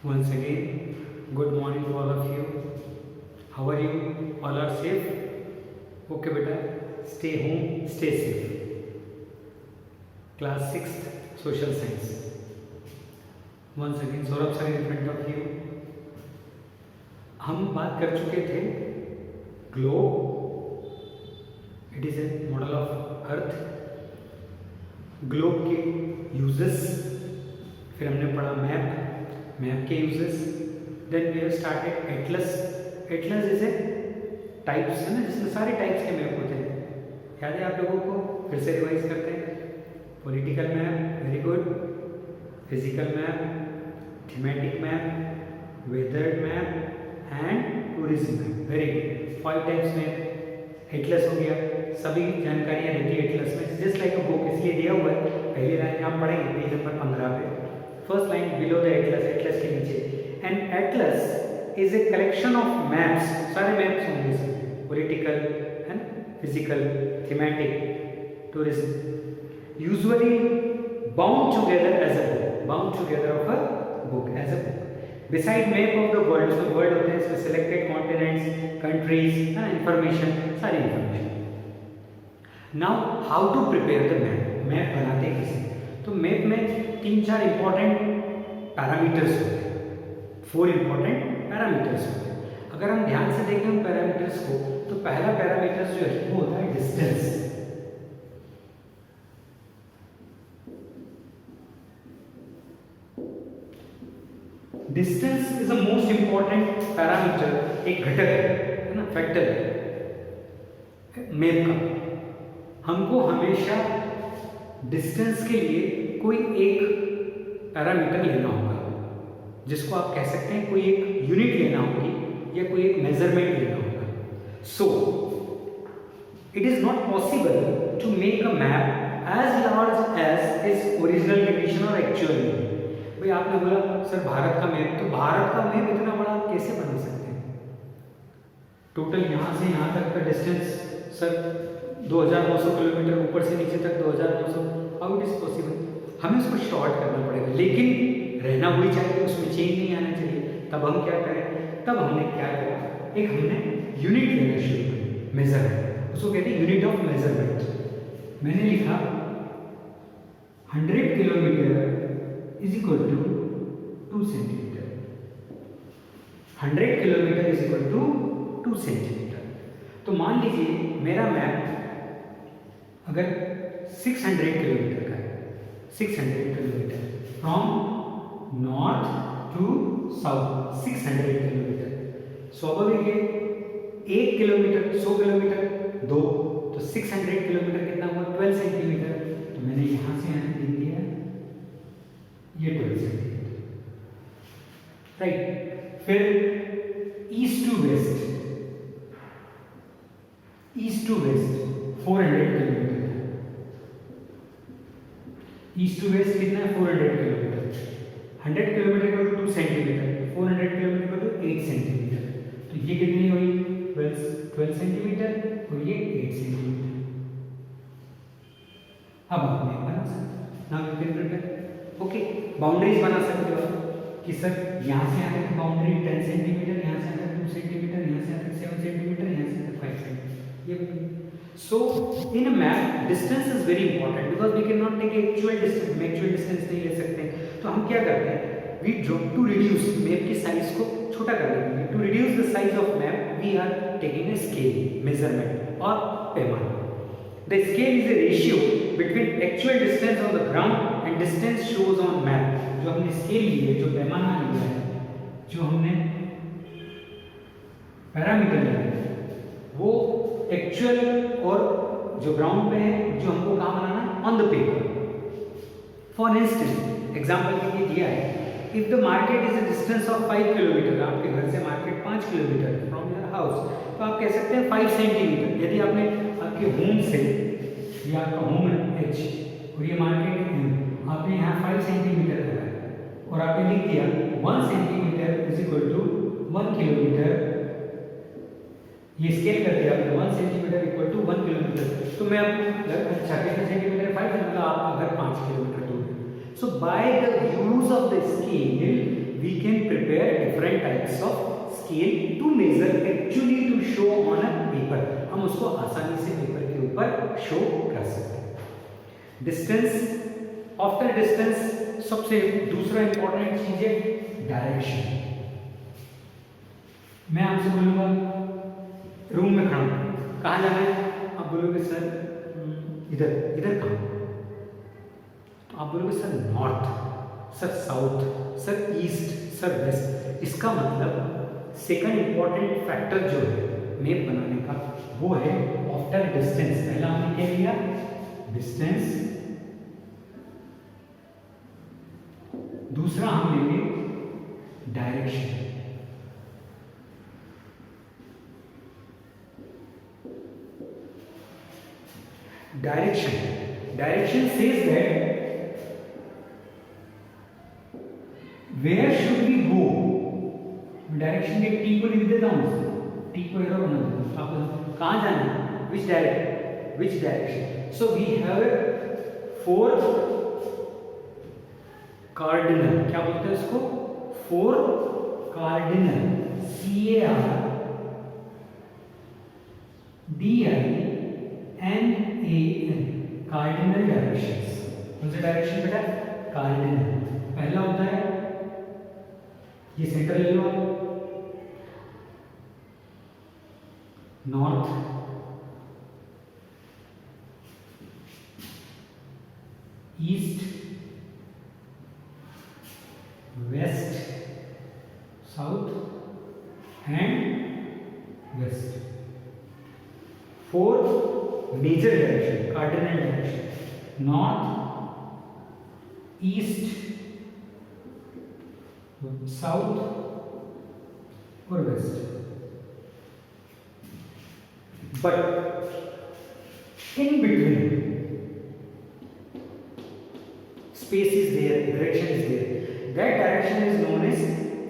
Once again, good morning to all of you. How are you? All are safe? Okay, beta. Stay home, stay safe. Class 6th, Social Science. Once again, Saurabh sir in front of you. हम बात कर चुके थे globe. It is a model of Earth. Globe के uses, फिर हमने पढ़ा map के uses. Then we have started atlas. Atlas is a types है ना, जिसमें सारे टाइप्स के मैप होते हैं. याद है आप लोगों को? फिर से रिवाइज करते हैं. Political map, very good. Physical map, thematic map, weather map and tourism map. Very good. 5 types में एटलस हो गया. सभी जानकारियाँ रहती है एटलस में. जस्ट लाइक अ बुक, इसलिए दिया हुआ है. पहली लाइन आप पढ़ेंगे पेज नंबर 15 पे. First line below the atlas, atlas के नीचे. And atlas is a collection of maps. सारे मैप्स होंगे इसमें, political and physical, thematic, tourism. Usually bound together as a book. Bound together of a book as a book. Beside map of the world, जो world होते हैं इसमें selected continents, countries, information, सारी information. Now how to prepare the map. Map बनाते कैसे? तो map में 3-4 important parameters होते हैं. 4 इंपॉर्टेंट पैरामीटर्स होते हैं. अगर हम ध्यान से देखें उन पैरामीटर्स को, तो पहला पैरामीटर जो है वो होता है distance. Distance is the most important parameter. एक घटक है ना, फैक्टर है मैप का. हमको हमेशा डिस्टेंस के लिए कोई एक पैरामीटर लेना होगा, जिसको आप कह सकते हैं कोई एक यूनिट लेना होगी या कोई एक मेजरमेंट लेना होगा. So it is not possible to make a map as large as is original condition और एक्चुअल. भाई आपने बोला सर भारत का मैप, तो भारत का मैप इतना बड़ा आप कैसे बना सकते हैं? टोटल यहाँ से यहाँ तक का डिस्टेंस सर 2900 किलोमीटर, ऊपर से नीचे तक 2900. How it is possible? हमें उसको शॉर्ट करना पड़ेगा, लेकिन रहना वही चाहिए, उसमें चेंज नहीं आना चाहिए. तब हम क्या करें? तब हमने क्या करा, एक हमने यूनिट लेना शुरू किया, मेजरमेंट. उसको कहते हैं यूनिट ऑफ मेजरमेंट. मैंने लिखा 100 kilometre is equal to 2 centimetre. 100 kilometre is equal to 2 centimetre. तो मान लीजिए मेरा मैप अगर 600 किलोमीटर का है, 600 kilometre from north to south, 600 kilometre. स्वाभाविक है 1 किलोमीटर 100 किलोमीटर 2, तो 600 किलोमीटर कितना हुआ? 12 सेंटीमीटर. तो मैंने यहाँ से यहाँ लिख दिया ये 12 सेंटीमीटर. राइट. फिर east to west, east to west 400 kilometre. East to west कितना है? 400 किलोमीटर. 100 किलोमीटर को 2 सेंटीमीटर, 400 किलोमीटर को 8 सेंटीमीटर. तो ये कितनी हुई? 12 सेंटीमीटर और ये 8 सेंटीमीटर. अब आप मैप बना सकते हैं. Now you can prepare. Okay, boundaries बना सकते हो कि सर यहाँ से यहाँ तक बाउंड्री 10 सेंटीमीटर, यहाँ से यहाँ तक 2 सेंटीमीटर, यहाँ से यहाँ तक 7 सेंटीमीटर, यहाँ से यहाँ तक 5 सेंटीमीटर. ये so in a map distance is very important because we cannot take actual distance. हम actual distance नहीं ले सकते. तो हम क्या करते हैं? we drop to reduce map की साइज को छोटा कर देते हैं. to reduce the size of map we are taking a scale, measurement और पैमाना. the scale is a ratio between actual distance on the ground and distance shows on map. जो हमने स्केल ली है, जो पैमाना लिया है, जो हमने पैरामीटर लिया है, वो एक्चुअल और जो ग्राउंड पे है, जो हमको कहाँ बनाना है? On the paper. For instance example के लिए दिया है, if the market is a distance of 5 kilometre. आपके घर से market 5 kilometre from your house, तो आप कह सकते हैं 5 सेंटीमीटर. यदि आपने आपके होम से, ये आपका होम है H और ये मार्केट M, आपने यहाँ 5 सेंटीमीटर रखा है और आपने लिख दिया 1 centimetre is equal to 1 kilometre. ये स्केल कर दिया आपने 1 सेंटीमीटर इक्वल टू 1 किलोमीटर. तो मैं अब 36 सेंटीमीटर 5 मतलब आपका घर 5 किलोमीटर दूर है. So by the use of the scale, we can types of scale to measure actually to show on a paper, हम उसको आसानी से पेपर के ऊपर शो कर सकते हैं। डिस्टेंस, आफ्टर डिस्टेंस सबसे दूसरा इंपॉर्टेंट चीज है डायरेक्शन। मैं आपसे बोलूंगा रूम में खड़ा हूं, कहाँ जाना है, आप बोलोगे सर इधर, इधर कहाँ, तो आप बोलोगे sir north, sir south, sir east, sir west. इसका मतलब सेकंड इंपॉर्टेंट फैक्टर जो है मैप बनाने का वो है आफ्टर डिस्टेंस। पहला हमने क्या लिया, डिस्टेंस, दूसरा हम लेंगे direction. Direction says that where should we go। Direction के टी को लिख देता हूँ, टी को एरो बना देता हूँ, आप कहाँ जाना है, which direction. So we have 4 cardinal, क्या बोलते हैं इसको, 4 कार्डिनल, CARDINAL, कार्डिनल डायरेक्शंस। कौन से डायरेक्शन बेटा, कार्डिनल। पहला होता है, ये सेंटर ले लो, north, east, west, south and west. 4 major direction, cardinal direction, north, east, south और west. But in between space is there, direction is there, that direction is known as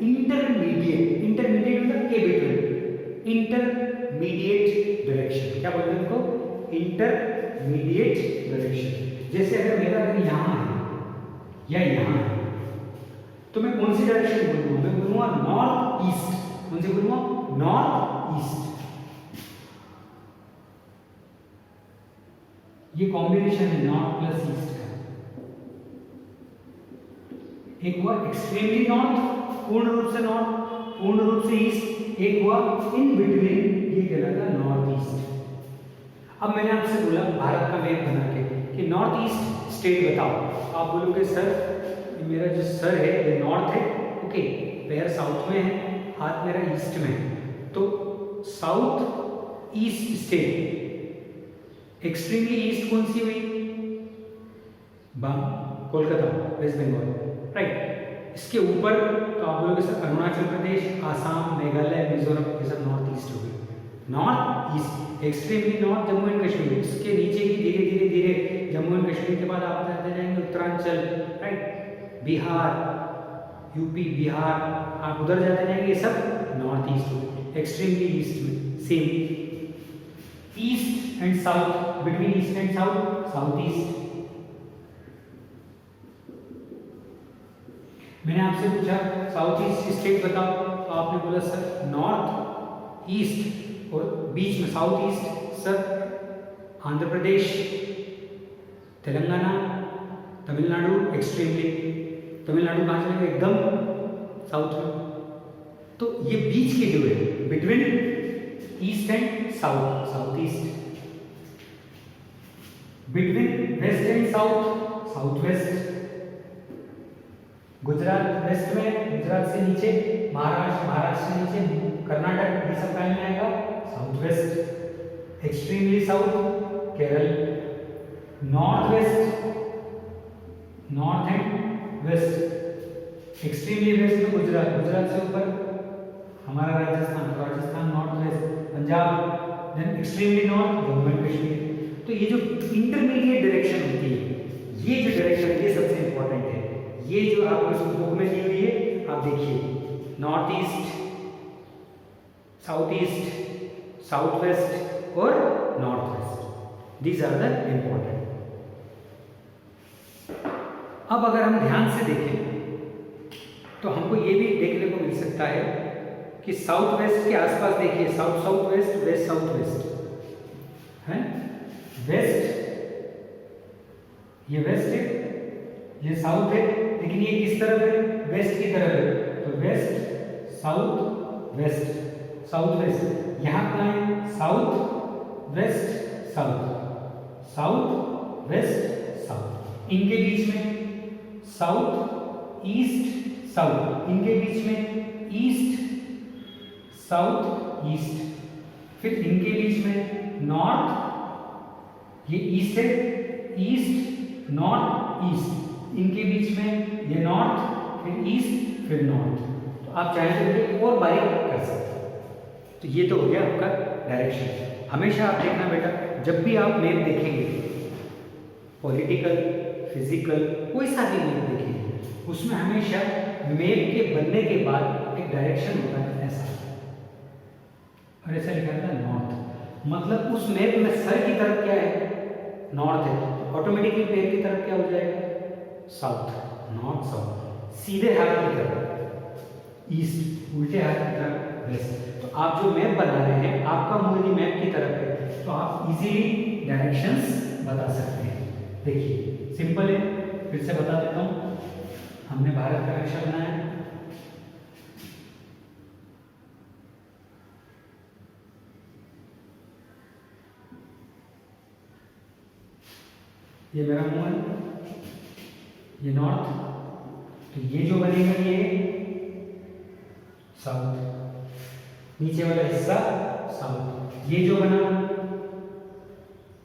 intermediate। intermediate मतलब के between, intermediate direction। क्या बोलते हैं उनको, intermediate direction। जैसे अगर मेरा घर यहाँ है या यहाँ है तो मैं कौन सी डायरेक्शन बोलूँगा, मैं बोलूँगा नॉर्थ ईस्ट। कौन से बोलूँगा, नॉर्थ ईस्ट। ये कॉम्बिनेशन है नॉर्थ प्लस ईस्ट का। एक हुआ एक्सट्रीमली नॉर्थ, पूर्ण रूप से नॉर्थ, पूर्ण रूप से ईस्ट। एक हुआ इन बिटवीन, ये कहलाता नॉर्थ ईस्ट। अब मैंने आपसे बोला भारत का मैप बना के कि नॉर्थ ईस्ट स्टेट बताओ, आप बोलोगे सर मेरा जो सर है ये नॉर्थ है, ओके, पैर साउथ में है, हाथ मेरा ईस्ट में है, तो south east state. Extremely east कौन सी हुई, कोलकाता, वेस्ट बंगाल, राइट। इसके ऊपर तो आप बोलोगे सर अरुणाचल प्रदेश, आसाम, मेघालय, मिजोरम, ये सब नॉर्थ ईस्ट हो गए। North east, extremely north Jammu and Kashmir, इसके नीचे ही धीरे धीरे धीरे जम्मू एंड कश्मीर के बाद आप जाते जाएंगे उत्तरांचल, राइट, बिहार, यूपी, बिहार, आप उधर जाते जाएंगे, ये सब नॉर्थ ईस्ट हो गए। एक्सट्रीमली ईस्ट में same, east and south, between east and south, south east. मैंने आपसे पूछा साउथ ईस्ट स्टेट बताओ, तो आपने बोला सर नॉर्थ ईस्ट और बीच में south east, sir Andhra Pradesh, Telangana, Tamil Nadu. Extremely Tamil Nadu कहाँ चलेगा, एकदम साउथ में। तो ये बीच के जो है between east and south, south east, between west and south, south west. Gujarat west में, गुजरात से नीचे महाराष्ट्र, महाराष्ट्र से नीचे कर्नाटक, ये सब कहाँ में आएगा, south west. Extremely south Kerala, north west, north and west. Extremely west में गुजरात, गुजरात से ऊपर हमारा Rajasthan, Rajasthan north west, Punjab, then extremely north Jammu and Kashmir. तो ये जो इंटरमीडिएट डायरेक्शन होती है, ये जो डायरेक्शन है ये सबसे इंपॉर्टेंट है। ये जो आपको इस बुक में दी हुई है, आप देखिए north east, south east, south west और north west, these are the important. अब अगर हम ध्यान से देखें तो हमको ये भी देखने को मिल सकता है कि साउथ वेस्ट के आसपास देखिए, south south waste, west south west है, वेस्ट ये वेस्ट है, ये साउथ है, लेकिन ये किस तरफ है, वेस्ट की तरफ है, तो west south west, south west. यहाँ कहाँ है, south west south, south west south. इनके बीच में साउथ ईस्ट साउथ, इनके बीच में ईस्ट साउथ ईस्ट, फिर इनके बीच में नॉर्थ, ये ईस्ट है, ईस्ट नॉर्थ ईस्ट, इनके बीच में ये नॉर्थ, फिर ईस्ट, फिर नॉर्थ। तो आप चाहें तो और बारीक कर सकते हैं। तो ये तो हो गया आपका डायरेक्शन। हमेशा आप देखना बेटा, जब भी आप मैप देखेंगे, पॉलिटिकल, फिजिकल, कोई सा भी मैप देखेंगे, उसमें हमेशा मैप के बनने के बाद एक डायरेक्शन होता है ऐसा, और ऐसा लिखा रहता है नॉर्थ। मतलब उस मैप में सर की तरफ क्या है, नॉर्थ है, ऑटोमेटिकली पैर की तरफ क्या हो जाएगा, साउथ, नॉर्थ साउथ। सीधे हाथ की तरफ ईस्ट, उल्टे हाथ की तरफ वेस्ट। तो आप जो मैप बना रहे हैं, आपका मुंह मैप की तरफ है, तो आप इजीली डायरेक्शंस बता सकते हैं। देखिए सिंपल है, फिर से बता देता हूँ। हमने भारत का नक्शा बनाया, ये मेरा मुंह है, ये नॉर्थ, तो ये जो बनेगा ये साउथ, नीचे वाला हिस्सा साउथ, ये जो बना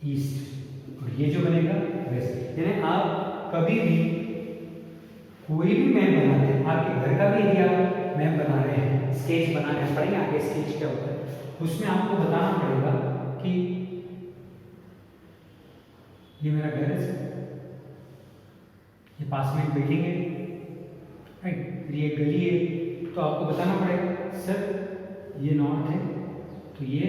ईस्ट, और ये जो बनेगा वेस्ट। यानी आप कभी भी कोई भी मैप बनाते हैं, आपके घर का भी यदि आप मैप बना रहे हैं, स्केच बना रहे हैं, पढ़ेंगे आगे स्केच क्या होता है, उसमें आपको बताना पड़ेगा कि ये मेरा घर है, ये पास में एक बिल्डिंग है, राइट, फिर ये गली है, तो आपको बताना पड़ेगा सर ये नॉर्थ है, तो ये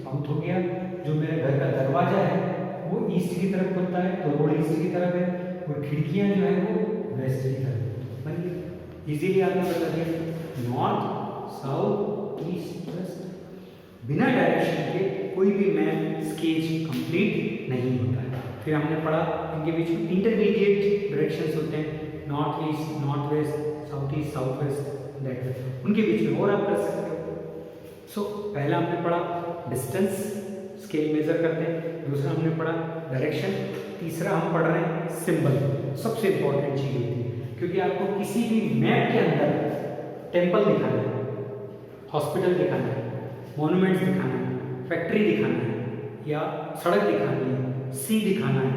साउथ हो गया, जो मेरे घर का दरवाजा है वो ईस्ट की तरफ खुलता है, तो रोड ईस्ट की तरफ है, और खिड़कियां जो है वो वेस्ट की तरफ। बन इजीली आपने बता दिया नॉर्थ साउथ ईस्ट वेस्ट। बिना डायरेक्शन के कोई भी मैप स्केच कंप्लीट नहीं होता है। फिर हमने पढ़ा इनके बीच में इंटरमीडिएट डायरेक्शंस होते हैं, north east, north west, south east, south waste, that उनके बीच में और आप कर सकते हो। सो पहला हमने पढ़ा डिस्टेंस, स्केल मेजर करते हैं, दूसरा हमने पढ़ा डायरेक्शन, तीसरा हम पढ़ रहे हैं सिंबल। सबसे इंपॉर्टेंट चीज होती है, क्योंकि आपको किसी भी मैप के अंदर टेम्पल दिखाना है, हॉस्पिटल दिखाना है, मॉन्यूमेंट्स दिखाना है, फैक्ट्री दिखाना है, या सड़क दिखानी है, सी दिखाना है,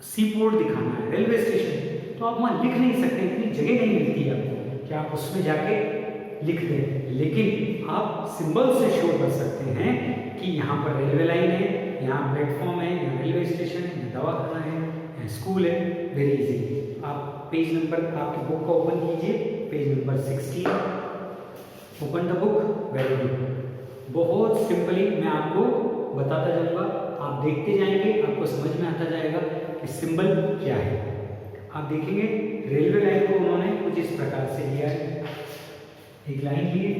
सी पोर्ट दिखाना है, रेलवे स्टेशन, तो आप वहाँ लिख नहीं सकते, इतनी जगह नहीं मिलती है आपको कि आप उसमें जाके लिख दें। लेकिन आप सिंबल से शो कर सकते हैं कि यहाँ पर रेलवे लाइन है, यहाँ प्लेटफॉर्म है, यहाँ रेलवे स्टेशन है, यहाँ दवाखाना है, यहाँ स्कूल है। Very easy. आप पेज नंबर आपकी बुक को ओपन कीजिए, page number 16, open the book. Very good. बहुत सिंपली मैं आपको बताता जाऊंगा, आप देखते जाएंगे, आपको समझ में आता जाएगा कि सिंबल क्या है। आप देखेंगे रेलवे लाइन को उन्होंने कुछ इस प्रकार से लिया है, एक लाइन लिए,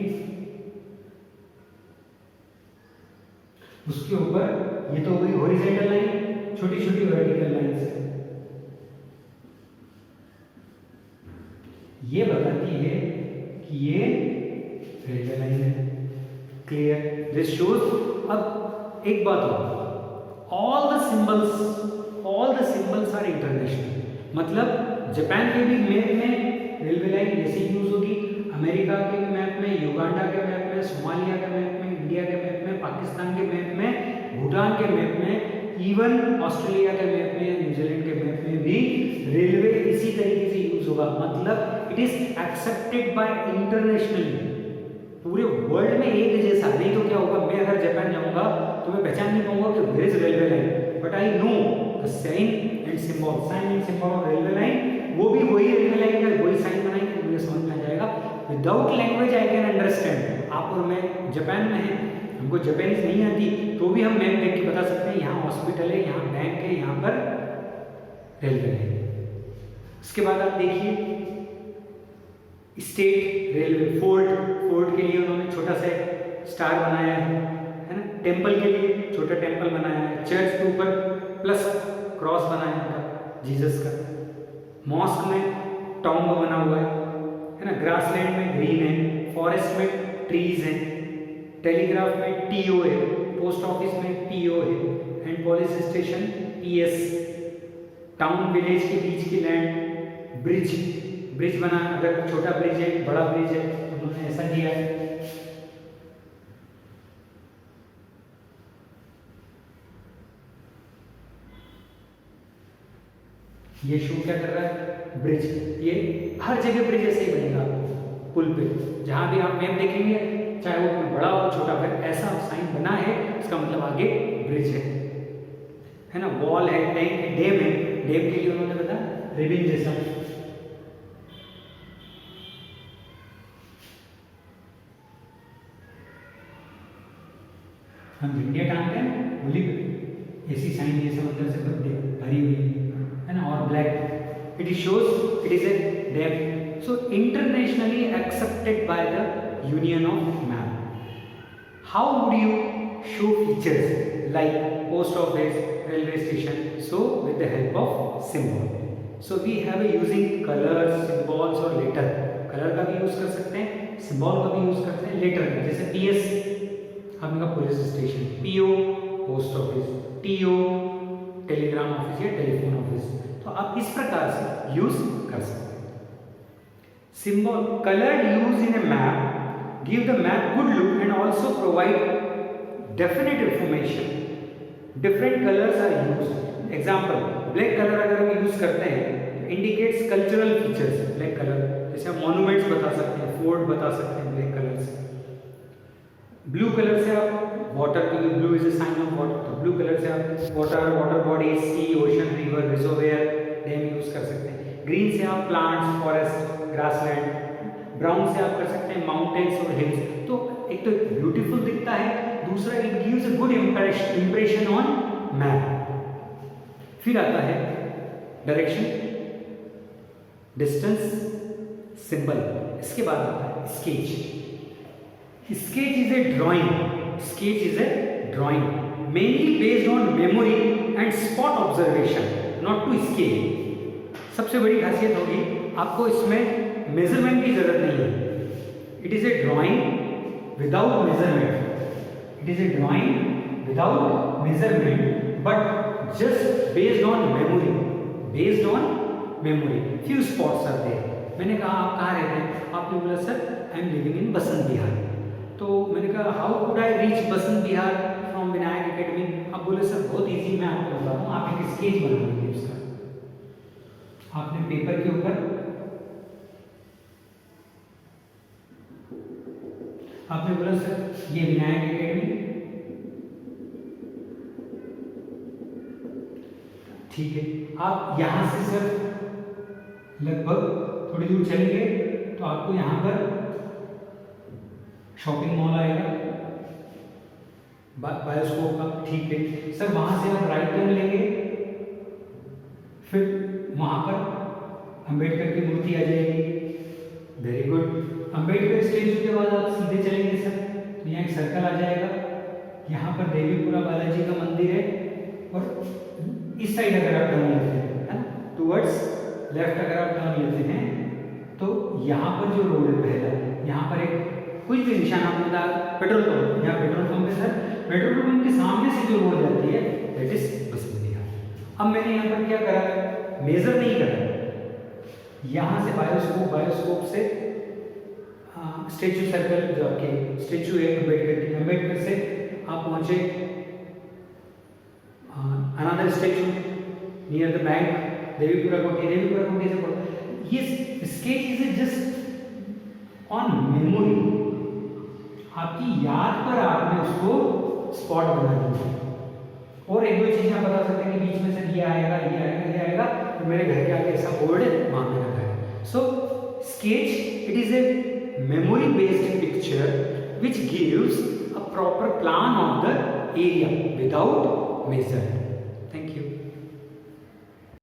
उसके ऊपर ये तो हो गई हॉरिजॉन्टल लाइन, छोटी छोटी वर्टिकल लाइन से ये बताती है कि ये रेलवे लाइन है। क्लियर? This shows. अब एक बात हो, all the symbols are international. मतलब जापान के भी मैप में रेलवे लाइन जैसे यूज होगी, अमेरिका के मैप में, युगांडा के मैप में, सोमालिया के मैप में, इंडिया के मैप में, पाकिस्तान के मैप में, भूटान के मैप में, इवन ऑस्ट्रेलिया के मैप में, न्यूजीलैंड के मैप में भी रेलवे इसी तरीके से यूज होगा। मतलब it is accepted by internationally, पूरे वर्ल्ड में एक जैसा। नहीं तो क्या होगा, मैं अगर जापान जाऊंगा तो मैं पहचान नहीं पाऊंगा कि where is railway line, but I know the sign and symbol of railway line. वो भी वही रेलवे लाइन का वही साइन बनाएंगे, मुझे समझ में आ जाएगा। Without language I can understand. आप और मैं जापान में हैं, हमको जापानीज नहीं आती, तो भी हम मैप देख के बता सकते हैं यहाँ हॉस्पिटल है, यहाँ बैंक है, यहाँ पर रेलवे है। उसके बाद आप देखिए स्टेट रेलवे, फोर्ट के लिए उन्होंने छोटा सा स्टार बनाया है ना। टेम्पल के लिए छोटा टेम्पल बनाया है। चर्च के ऊपर प्लस क्रॉस बनाया है जीसस का। मॉस्क में टॉम्ब बना हुआ है ना। ग्रासलैंड में ग्रीन है, फॉरेस्ट में ट्रीज हैं, टेलीग्राफ में टीओ है, पोस्ट ऑफिस में पीओ है, and police station PS. Town village के बीच की लैंड, ब्रिज बना, अगर छोटा ब्रिज है बड़ा ब्रिज है तो उन्होंने ऐसा किया है। ये शो क्या कर रहा है, ब्रिज। ये हर जगह ब्रिज ऐसे ही बनेगा पुल पे, जहां भी आप मैप देखेंगे चाहे वो पुल बड़ा हो छोटा, फिर ऐसा साइन बना है इसका मतलब आगे ब्रिज है ना। वॉल है, टैंक है, डैम है। डैम के लिए उन्होंने बताया रिबिन जैसा। हम झंडिया टांगते हैं होली पे, ऐसी साइन ये समुद्र से भरी हुई है ना, और black. It shows it is A dam. So internationally accepted by the union of map. How would you show features like post office, railway station? So with the help of symbol. So we have a using colors, symbols और letter. Colour का भी use कर सकते हैं, symbol का भी use करते हैं, लेटर का। जैसे पीएस आपने कहा police station, PO post office, TO telegram office या टेलीफोन ऑफिस। तो आप इस प्रकार से यूज कर सकते हैं। Symbol colour use in a map give the map good look and also provide definite information. Different colours are used. Example, black colour अगर हम यूज करते हैं indicates cultural features. Black colour जैसे हम मॉन्यूमेंट्स बता सकते हैं, फोर्ट बता सकते हैं ब्लैक कलर से। ब्लू कलर से आप वाटर, क्योंकि blue is a sign of water, तो ब्लू कलर से आप water bodies, sea, ocean, river, reservoir, dam use कर सकते हैं। ग्रीन से आप प्लांट्स, फॉरेस्ट, ग्रासलैंड। ब्राउन से आप कर सकते हैं माउंटेन्स और हिल्स। तो एक तो ब्यूटीफुल दिखता है, दूसरा it gives a good impression on map. फिर आता है डायरेक्शन, डिस्टेंस, सिंबल। इसके बाद आता है sketch. Sketch is a drawing. Sketch is a drawing mainly based on memory and spot observation, not to scale. सबसे बड़ी खासियत होगी आपको इसमें मेजरमेंट की जरूरत नहीं है। It is a drawing without measurement. It is a drawing without measurement, but just based on memory. Based on memory. Few spots are there. मैंने कहा आप कहाँ रहते हैं? आपने बोला sir I am living in Basant Bihar. तो मैंने कहा how could I reach Basant Bihar from Vinayak academy? आप बोले सर बहुत इजी, मैं आपको बताता हूँ। आप एक स्केच बना लीजिए उसका। आपने पेपर के ऊपर आपने बोला सर ये विनायक एकेडमी, ठीक है। आप यहां से सर लगभग थोड़ी दूर चलेंगे तो आपको यहां पर शॉपिंग मॉल आएगा बायोस्कोप का, ठीक है सर। वहां से आप राइट टर्न लेंगे, फिर वहां पर अंबेडकर की मूर्ति आ जाएगी। Very good. अंबेडकर स्टेचू के बाद आप सीधे चलेंगे सर तो यहाँ एक सर्कल आ जाएगा। यहाँ पर देवीपुरा बालाजी का मंदिर है, और इस साइड अगर आप टर्न लेते हैं है ना, टुवर्ड्स लेफ्ट अगर आप टर्न लेते हैं तो यहाँ पर जो रोड है पहला, यहाँ पर एक कुछ भी निशान आपने डाला, पेट्रोल पंप। यहाँ पेट्रोल पंप है सर, पेट्रोल पंप के सामने से जो रोड जाती है दैट इज बसंत बिहार। अब मैंने यहाँ पर क्या करा, मेजर नहीं करा, यहाँ से बायोस्कोप से स्टेचू सर्कल, जो आपके स्टेचू है अम्बेडकर की, अम्बेडकर से आप पहुंचे another statue near the bank, Devipura कोठी से पढ़ो। ये sketch is just on memory, आपकी याद पर आपने उसको स्पॉट बना दिया। और एक दो चीजें आप बता सकते हैं कि बीच में से ये आएगा, तो मेरे घर के आगे ऐसा बोर्ड वहां पे रखा है। So sketch it is a memory based picture which gives a proper plan of the area without measure. Thank you.